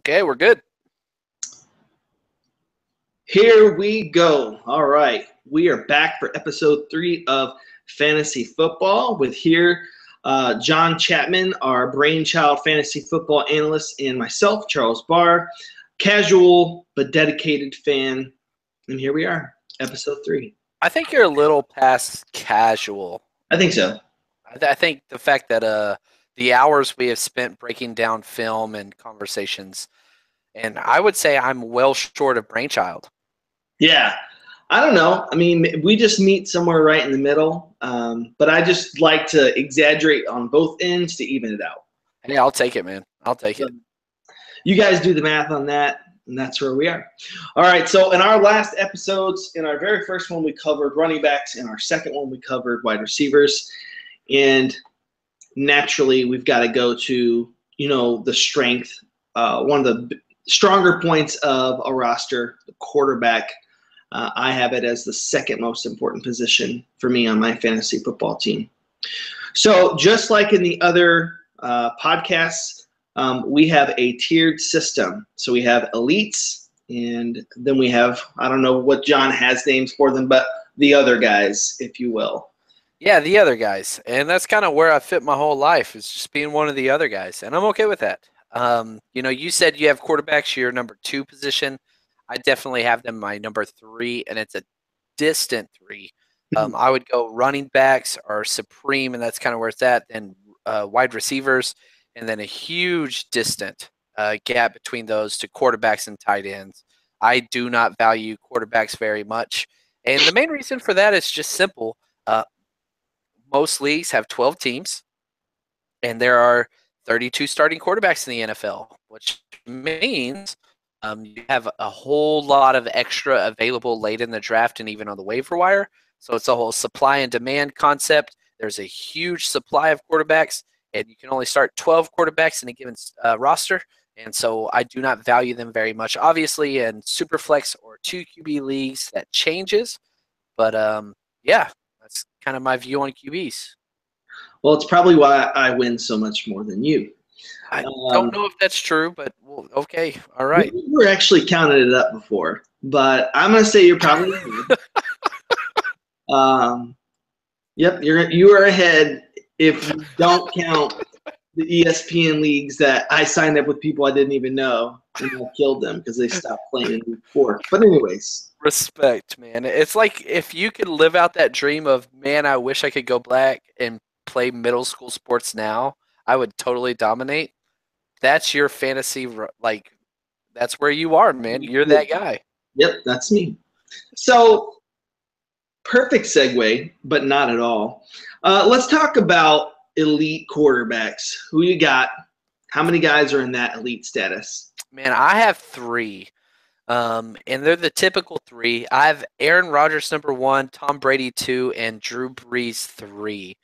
Okay, we're good. Here we go. All right. We are back for episode 3 of Fantasy Football with John Chapman, our brainchild fantasy football analyst, and myself, Charles Barr, casual but dedicated fan. And here we are, episode 3. I think you're a little past casual. I think so. I think the fact that the hours we have spent breaking down film and conversations, and I would say I'm well short of brainchild. Yeah. I don't know. I mean, we just meet somewhere right in the middle. But I just like to exaggerate on both ends to even it out. Hey, I'll take it, man. I'll take it. You guys do the math on that, and that's where we are. All right, so in our last episodes, in our very first one, we covered running backs. In our second one, we covered wide receivers. And naturally, we've got to go to, the strength, one of the stronger points of a roster, the quarterback. I have it as the second most important position for me on my fantasy football team. So just like in the other podcasts, we have a tiered system. So we have elites, and then we have, I don't know what John has names for them, but the other guys, if you will. Yeah, the other guys. And that's kind of where I fit my whole life, is just being one of the other guys. And I'm okay with that. You said you have quarterbacks, your number 2 position. I definitely have them my number 3, and it's a distant 3. I would go running backs are supreme, and that's kind of where it's at. Then wide receivers, and then a huge distant gap between those to quarterbacks and tight ends. I do not value quarterbacks very much. And the main reason for that is just simple. Most leagues have 12 teams, and there are 32 starting quarterbacks in the NFL, which means you have a whole lot of extra available late in the draft and even on the waiver wire. So it's a whole supply and demand concept. There's a huge supply of quarterbacks, and you can only start 12 quarterbacks in a given roster. And so I do not value them very much. Obviously, in Superflex or 2 QB leagues, that changes. But yeah, that's kind of my view on QBs. Well, it's probably why I win so much more than you. I don't know if that's true, but well, okay, all right. We were actually counting it up before, but I'm going to say you're probably ahead. Yep, you are ahead if you don't count the ESPN leagues that I signed up with people I didn't even know, and I killed them because they stopped playing in week 4. But anyways. Respect, man. It's like if you could live out that dream of, man, I wish I could go back and play middle school sports now, I would totally dominate. That's your fantasy, like, that's where you are, man. You're that guy. Yep, that's me. So, perfect segue, but not at all. Let's talk about elite quarterbacks. Who you got? How many guys are in that elite status? Man, I have 3. And they're the typical 3. I have Aaron Rodgers number 1, Tom Brady 2, and Drew Brees 3.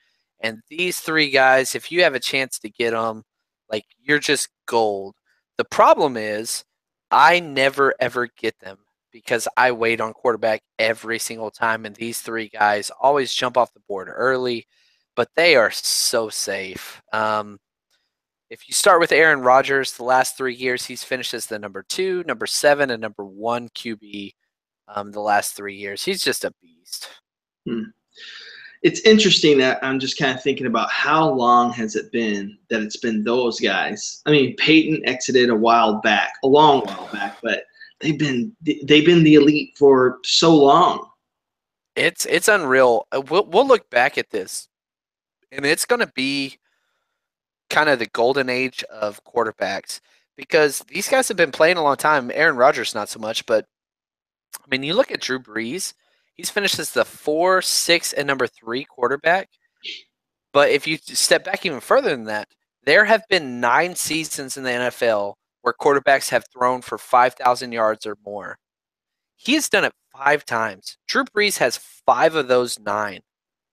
And these 3 guys, if you have a chance to get them, like, you're just gold. The problem is I never ever get them because I wait on quarterback every single time, and these 3 guys always jump off the board early, but they are so safe. If you start with Aaron Rodgers, the last 3 years he's finished as the number 2, number 7, and number 1 QB. The last 3 years, he's just a beast. It's interesting that I'm just kind of thinking about how long has it been that it's been those guys. I mean, Peyton exited a long while back, but they've been the elite for so long. It's unreal. We'll look back at this, and it's going to be kind of the golden age of quarterbacks because these guys have been playing a long time. Aaron Rodgers not so much, but I mean, you look at Drew Brees. He's finished as the 4, 6, and number 3 quarterback. But if you step back even further than that, there have been 9 seasons in the NFL where quarterbacks have thrown for 5,000 yards or more. He has done it 5 times. Drew Brees has 5 of those 9.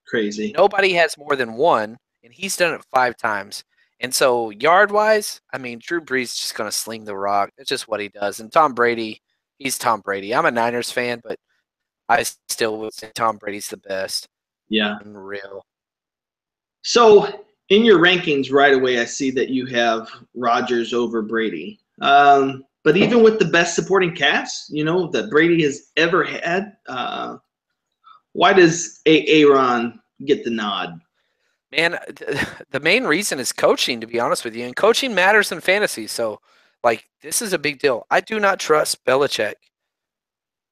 Crazy. Nobody has more than 1, and he's done it 5 times. And so yard-wise, I mean, Drew Brees is just going to sling the rock. It's just what he does. And Tom Brady, he's Tom Brady. I'm a Niners fan, but I still would say Tom Brady's the best. Yeah. Unreal. So in your rankings right away, I see that you have Rodgers over Brady. But even with the best supporting cast, that Brady has ever had, why does Aaron get the nod? Man, the main reason is coaching, to be honest with you. And coaching matters in fantasy. So, this is a big deal. I do not trust Belichick.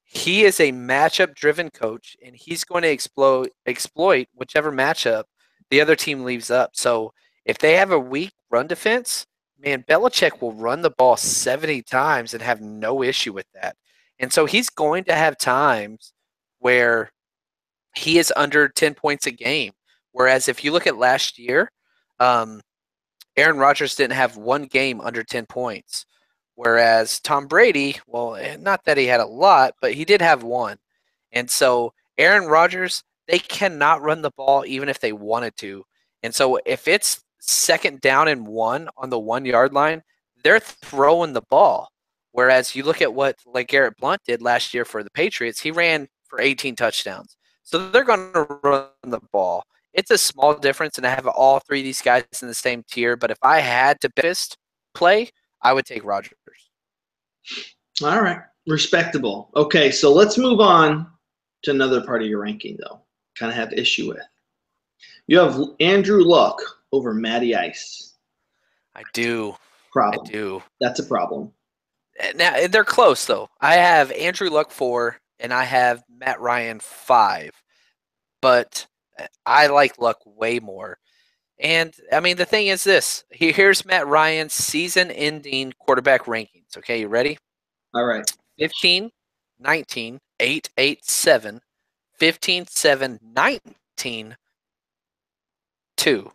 He is a matchup-driven coach, and he's going to exploit whichever matchup the other team leaves up. So, if they have a weak run defense, man, Belichick will run the ball 70 times and have no issue with that. And so he's going to have times where he is under 10 points a game. Whereas if you look at last year, Aaron Rodgers didn't have one game under 10 points. Whereas Tom Brady, well, not that he had a lot, but he did have one. And so Aaron Rodgers, they cannot run the ball even if they wanted to. And so if it's second down and 1 on the 1 yard line, they're throwing the ball. Whereas you look at what Garrett Blount did last year for the Patriots, he ran for 18 touchdowns. So they're going to run the ball. It's a small difference, and I have all three of these guys in the same tier. But if I had to best play, I would take Rodgers. All right. Respectable. Okay, so let's move on to another part of your ranking, though. Kind of have issue with. You have Andrew Luck over Matty Ice. I do. Problem. I do. That's a problem. Now, they're close, though. I have Andrew Luck 4, and I have Matt Ryan 5. But I like Luck way more. And, I mean, the thing is this. Here's Matt Ryan's season-ending quarterback rankings. Okay, you ready? All right. 15, 19, 8, 8, 7, 15, 7, 19, 2.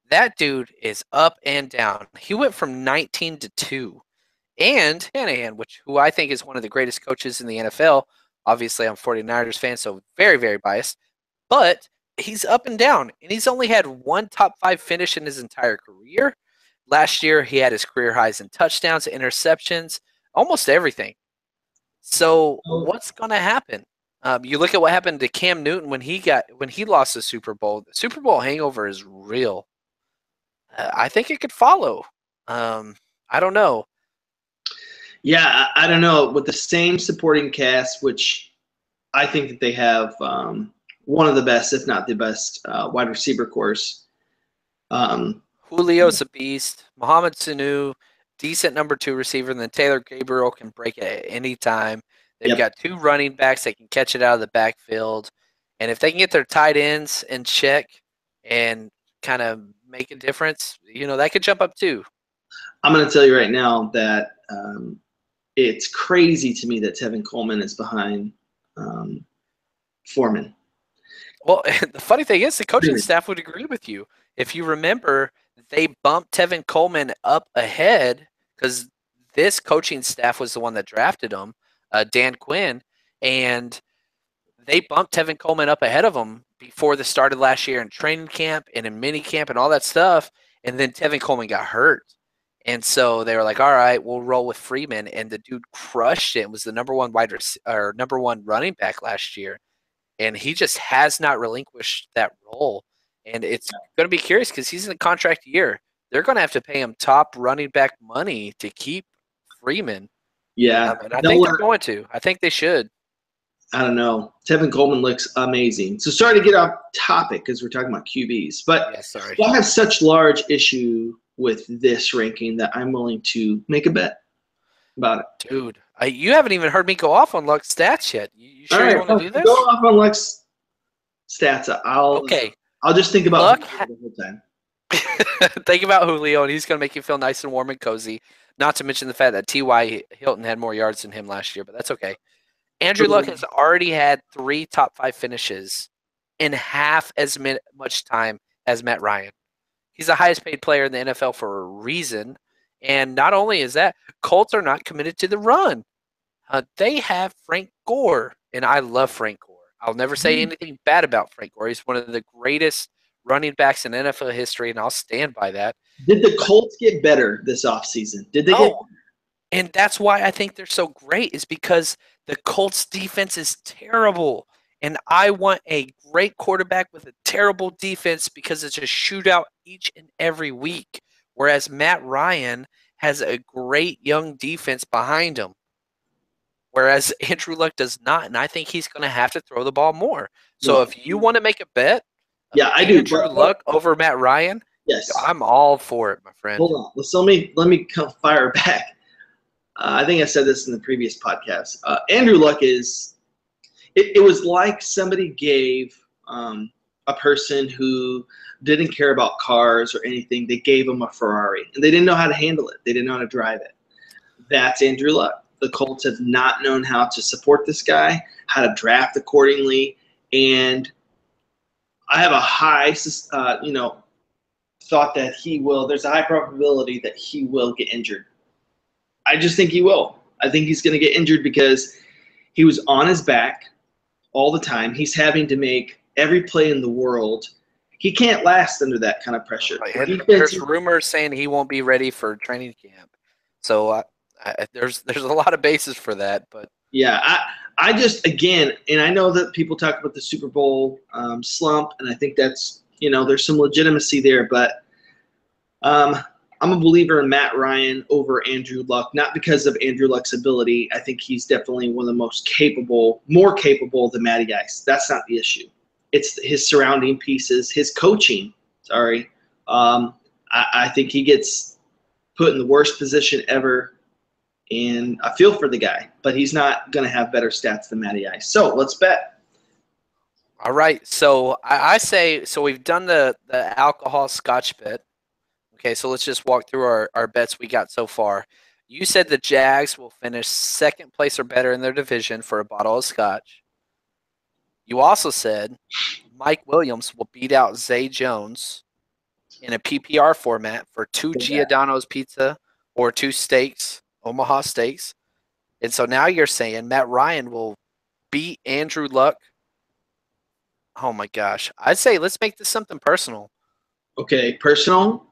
That dude is up and down. He went from 19 to 2. And Shanahan, who I think is one of the greatest coaches in the NFL. Obviously, I'm a 49ers fan, so very, very biased. But he's up and down, and he's only had one top 5 finish in his entire career. Last year, he had his career highs in touchdowns, interceptions, almost everything. So what's going to happen? You look at what happened to Cam Newton when he lost the Super Bowl. The Super Bowl hangover is real. I think it could follow. I don't know. Yeah, I don't know. With the same supporting cast, which I think that they have one of the best, if not the best, wide receiver course. Julio's a beast. Mohamed Sanu, decent number 2 receiver. And then Taylor Gabriel can break it at any time. They've got 2 running backs that can catch it out of the backfield. And if they can get their tight ends in check and kind of make a difference, that could jump up too. I'm going to tell you right now that it's crazy to me that Tevin Coleman is behind Foreman. Well, the funny thing is the coaching staff would agree with you. If you remember, they bumped Tevin Coleman up ahead because this coaching staff was the one that drafted him, Dan Quinn, and they bumped Tevin Coleman up ahead of him before the start of last year in training camp and in mini camp and all that stuff, and then Tevin Coleman got hurt. And so they were like, all right, we'll roll with Freeman. And the dude crushed it. Was the number 1 number 1 running back last year. And he just has not relinquished that role. And it's going to be curious because he's in a contract year. They're going to have to pay him top running back money to keep Freeman. Yeah. And I think they're going to. I think they should. I don't know. Tevin Coleman looks amazing. So sorry to get off topic because we're talking about QBs. But I have such large issue with this ranking that I'm willing to make a bet about it. Dude, you haven't even heard me go off on Luck's stats yet. You sure you want to do this? Go off on Luck's stats. I'll just think about Luck the whole time. Think about Julio, and he's going to make you feel nice and warm and cozy. Not to mention the fact that T.Y. Hilton had more yards than him last year, but that's okay. Andrew Luck has already had 3 top 5 finishes in half as much time as Matt Ryan. He's the highest paid player in the NFL for a reason. And not only is that, Colts are not committed to the run. They have Frank Gore, and I love Frank Gore. I'll never say anything bad about Frank Gore. He's one of the greatest running backs in NFL history, and I'll stand by that. Did the Colts get better this offseason? Did they get And that's why I think they're so great is because the Colts defense is terrible. And I want a great quarterback with a terrible defense because it's a shootout each and every week. Whereas Matt Ryan has a great young defense behind him. Whereas Andrew Luck does not. And I think he's going to have to throw the ball more. So Well, if you want to make a bet of yeah, I do. Andrew Luck over Matt Ryan, Yes. I'm all for it, my friend. Hold on. Let me come fire back. I think I said this in the previous podcast. Andrew Luck is. It was like somebody gave a person who didn't care about cars or anything. They gave him a Ferrari, and they didn't know how to handle it. They didn't know how to drive it. That's Andrew Luck. The Colts have not known how to support this guy, how to draft accordingly, and I have a high, thought that he will. There's a high probability that he will get injured. I just think he will. I think he's going to get injured because he was on his back all the time. He's having to make every play in the world. He can't last under that kind of pressure. And there's rumors saying he won't be ready for training camp. So there's a lot of basis for that. But yeah, I just, again, and I know that people talk about the Super Bowl slump, and I think that's, there's some legitimacy there. But I'm a believer in Matt Ryan over Andrew Luck, not because of Andrew Luck's ability. I think he's definitely one of the most capable, more capable than Matty Ice. That's not the issue. It's his surrounding pieces, his coaching. Sorry. I think he gets put in the worst position ever, and I feel for the guy, but he's not going to have better stats than Matty Ice. So let's bet. All right. So I say, so we've done the alcohol scotch bet. Okay, so let's just walk through our bets we got so far. You said the Jags will finish second place or better in their division for a bottle of scotch. You also said Mike Williams will beat out Zay Jones in a PPR format for 2 Giordano's pizza or 2 steaks, Omaha steaks. And so now you're saying Matt Ryan will beat Andrew Luck. Oh my gosh. I'd say let's make this something personal. Okay, personal?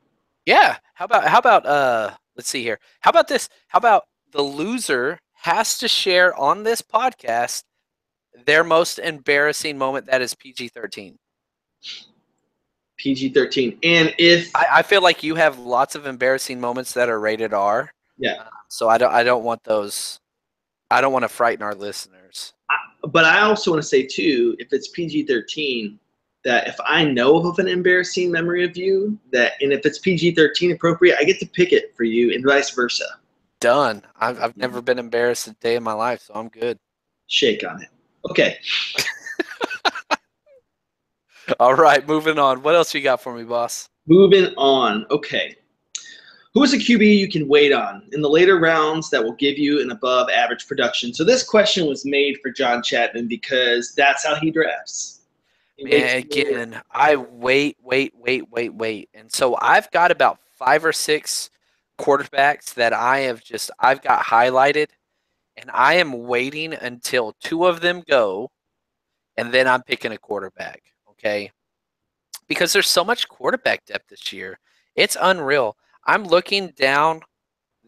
Yeah. How about let's see here. How about this? How about the loser has to share on this podcast their most embarrassing moment that is PG-13. PG-13. And if I feel like you have lots of embarrassing moments that are rated R. Yeah. So I don't want those. I don't want to frighten our listeners. But I also want to say too, if it's PG-13, that if I know of an embarrassing memory of you, and if it's PG-13 appropriate, I get to pick it for you, and vice versa. Done. I've never been embarrassed a day in my life, so I'm good. Shake on it. Okay. All right, moving on. What else you got for me, boss? Moving on. Okay. Who is a QB you can wait on in the later rounds that will give you an above average production? So this question was made for John Chapman because that's how he drafts. Man, again, I wait. And so I've got about 5 or 6 quarterbacks that I've got highlighted, and I am waiting until 2 of them go, and then I'm picking a quarterback, okay? Because there's so much quarterback depth this year. It's unreal. I'm looking down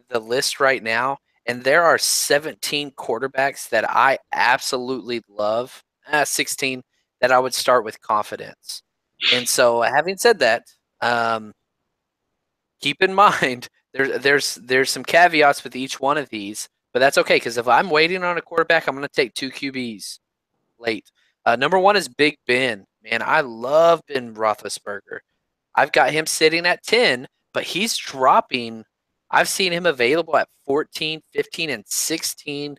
the list right now, and there are 17 quarterbacks that I absolutely love. 16 that I would start with confidence. And so, having said that, keep in mind there's some caveats with each one of these, but that's okay because if I'm waiting on a quarterback, I'm going to take 2 QBs late. Number 1 is Big Ben. Man, I love Ben Roethlisberger. I've got him sitting at 10, but he's dropping. I've seen him available at 14, 15, and 16,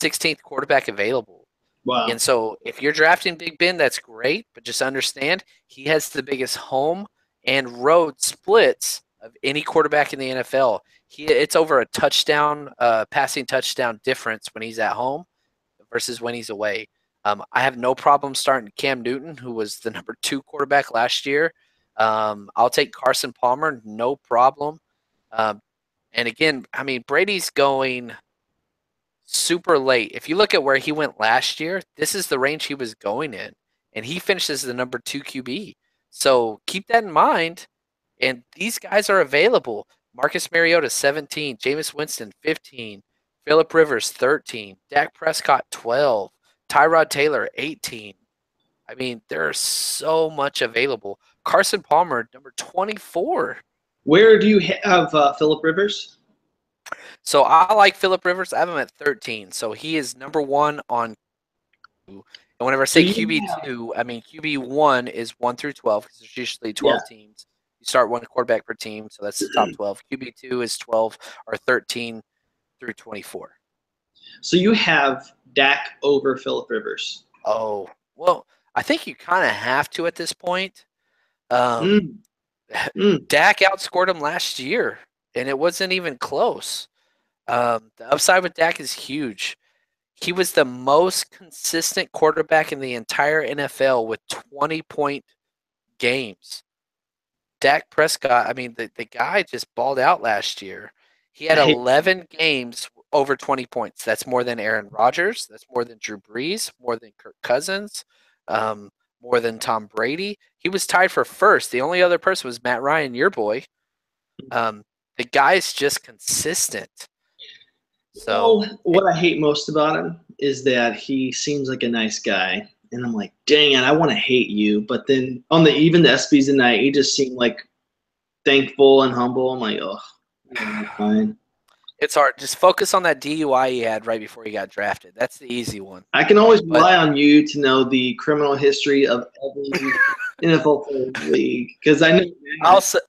16th quarterback available. Wow. And so if you're drafting Big Ben, that's great, but just understand he has the biggest home and road splits of any quarterback in the NFL. It's over a touchdown, passing touchdown difference when he's at home versus when he's away. I have no problem starting Cam Newton, who was the number 2 quarterback last year. I'll take Carson Palmer, no problem. And again, I mean, Brady's going super late. If you look at where he went last year, this is the range he was going in, and he finishes the number 2 QB. So keep that in mind. And these guys are available. Marcus Mariota, 17. Jameis Winston, 15. Phillip Rivers, 13. Dak Prescott, 12. Tyrod Taylor, 18. I mean, there's so much available. Carson Palmer, number 24. Where do you have Philip Rivers? So I like Philip Rivers. I have him at 13. So he is number one on Q. And whenever I So say you have, QB2, I mean QB1 is 1 through 12 because there's usually yeah. 12 teams. You start one quarterback per team, so that's the top 12. QB2 is 12 or 13 through 24. So you have Dak over Philip Rivers. Oh, well, I think you kind of have to at this point. Mm, mm. Dak outscored him last year, and it wasn't even close. The upside with Dak is huge. He was the most consistent quarterback in the entire NFL with 20-point games. Dak Prescott, I mean, the guy just balled out last year. He had I hate 11 games over 20 points. That's more than Aaron Rodgers. That's more than Drew Brees, more than Kirk Cousins, more than Tom Brady. He was tied for first. The only other person was Matt Ryan, your boy. The guy's just consistent. So, Well, what I hate most about him is that he seems like a nice guy, and I'm like, dang it, I want to hate you. But then on the even the SBs tonight, he just seemed like thankful and humble. I'm like, oh, yeah, fine. it's hard. Just focus on that DUI he had right before he got drafted. That's the easy one. I can always But rely on you to know the criminal history of every NFL player league because I know. I'll say,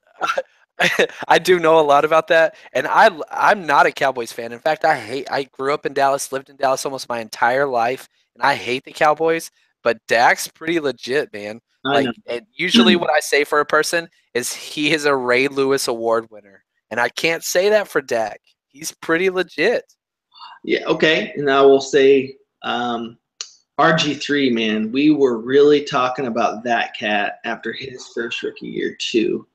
I do know a lot about that, and I'm not a Cowboys fan. In fact, I grew up in Dallas, lived in Dallas almost my entire life, and I hate the Cowboys. But Dak's pretty legit, man. I know. Like, and usually what I say for a person is he is a Ray Lewis Award winner, and I can't say that for Dak. He's pretty legit. Yeah, okay. And I will say RG3, man, we were really talking about that cat after his first rookie year, too.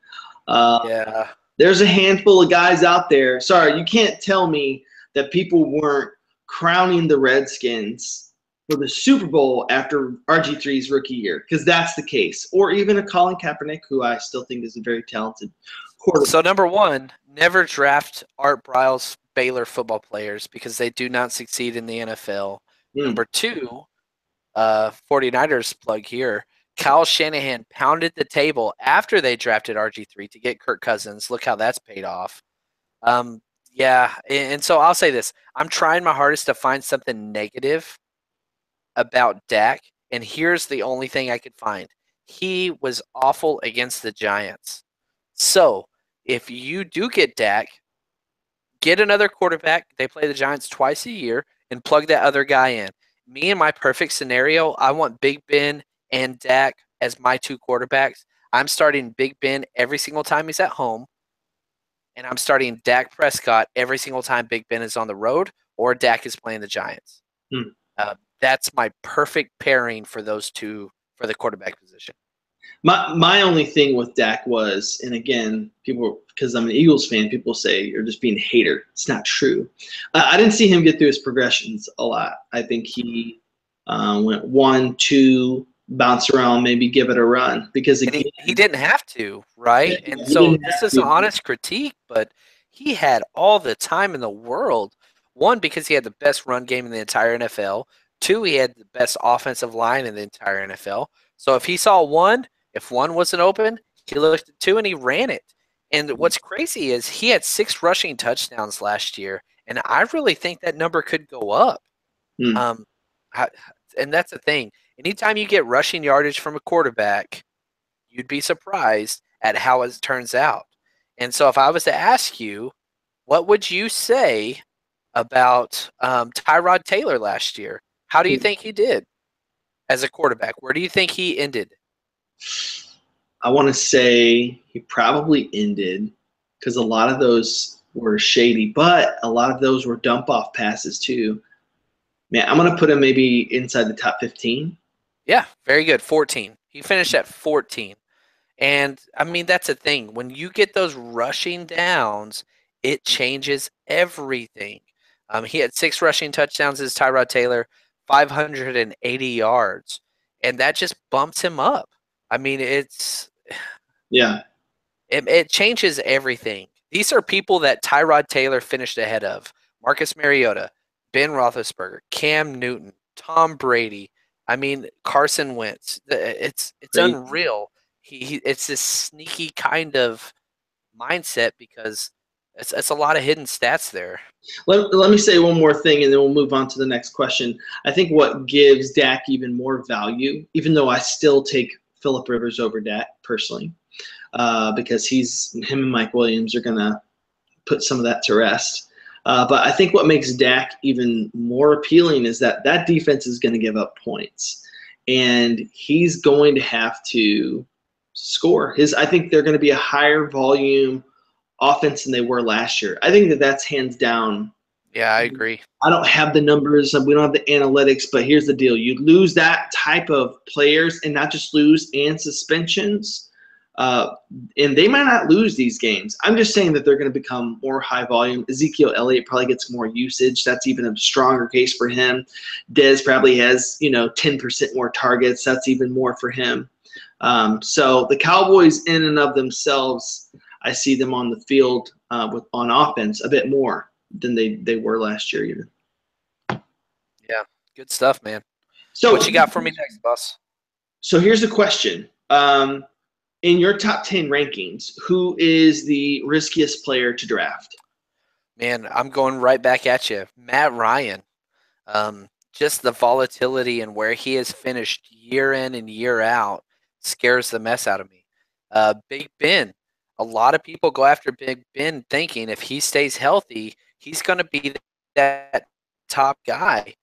Yeah. There's a handful of guys out there. Sorry, you can't tell me that people weren't crowning the Redskins for the Super Bowl after RG3's rookie year, because that's the case. Or even a Colin Kaepernick, who I still think is a very talented quarterback. So number one, never draft Art Briles Baylor football players because they do not succeed in the NFL. Number two, 49ers plug here. Kyle Shanahan pounded the table after they drafted RG3 to get Kirk Cousins. Look how that's paid off. Yeah, and so I'll say this. I'm trying my hardest to find something negative about Dak, and here's the only thing I could find. He was awful against the Giants. So if you do get Dak, get another quarterback. They play the Giants twice a year and plug that other guy in. Me and my perfect scenario, I want Big Ben and Dak as my two quarterbacks. I'm starting Big Ben every single time he's at home, and I'm starting Dak Prescott every single time Big Ben is on the road or Dak is playing the Giants. That's my perfect pairing for those two for the quarterback position. My only thing with Dak was, and again, people, because I'm an Eagles fan, people say you're just being a hater. It's not true. I didn't see him get through his progressions a lot. I think he went 1, 2, bounce around, maybe give it a run. Because again, he didn't have to, right? Yeah, and so this is an honest critique, but he had all the time in the world. One, because he had the best run game in the entire NFL. Two, he had the best offensive line in the entire NFL. So if he saw one, if one wasn't open, he looked at two and he ran it. And what's crazy is he had 6 rushing touchdowns last year, and I really think that number could go up. And that's the thing. Anytime you get rushing yardage from a quarterback, you'd be surprised at how it turns out. And so if I was to ask you, what would you say about Tyrod Taylor last year? How do you think he did as a quarterback? Where do you think he ended? I want to say he probably ended because a lot of those were shady, but a lot of those were dump off passes too. Man, I'm going to put him maybe inside the top 15. Yeah, very good. 14. He finished at 14. And, I mean, that's the thing. When you get those rushing downs, it changes everything. He had 6 rushing touchdowns as Tyrod Taylor, 580 yards. And that just bumps him up. I mean, it changes everything. These are people that Tyrod Taylor finished ahead of. Marcus Mariota, Ben Roethlisberger, Cam Newton, Tom Brady. I mean, Carson Wentz. It's Crazy. unreal. It's this sneaky kind of mindset because it's a lot of hidden stats there. Let me say one more thing, and then we'll move on to the next question. I think what gives Dak even more value, even though I still take Phillip Rivers over Dak personally, because him and Mike Williams are going to put some of that to rest. But I think what makes Dak even more appealing is that defense is going to give up points, and he's going to have to score. I think they're going to be a higher volume offense than they were last year. I think that's hands down. Yeah, I agree. I don't have the numbers. We don't have the analytics, but here's the deal. You lose that type of players, and not just lose and suspensions, and they might not lose these games. I'm just saying that they're going to become more high volume. Ezekiel Elliott probably gets more usage. That's even a stronger case for him. Dez probably has 10% more targets. That's even more for him. So the Cowboys in and of themselves, I see them on the field on offense a bit more than they were last year even. Yeah, good stuff, man. So what you got for me next, boss? So here's a question. In your top 10 rankings, who is the riskiest player to draft? Man, I'm going right back at you. Matt Ryan. Just the volatility and where he has finished year in and year out scares the mess out of me. Big Ben. A lot of people go after Big Ben thinking if he stays healthy, he's going to be that top guy.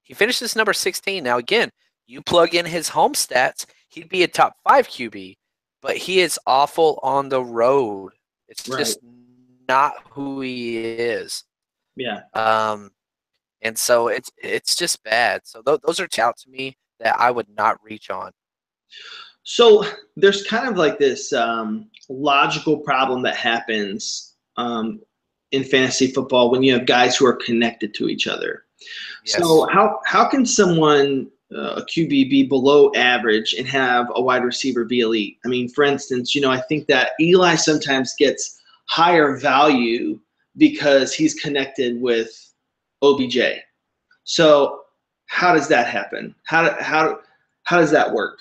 He finishes number 16. Now, again, you plug in his home stats, he'd be a top 5 QB, but he is awful on the road. It's just not who he is. Yeah. And so it's just bad. So those are out to me that I would not reach on. So there's kind of like this logical problem that happens in fantasy football when you have guys who are connected to each other. Yes. So how can someone, a QB, be below average and have a wide receiver be elite? I mean, for instance, I think that Eli sometimes gets higher value because he's connected with OBJ. So how does that happen? How does that work?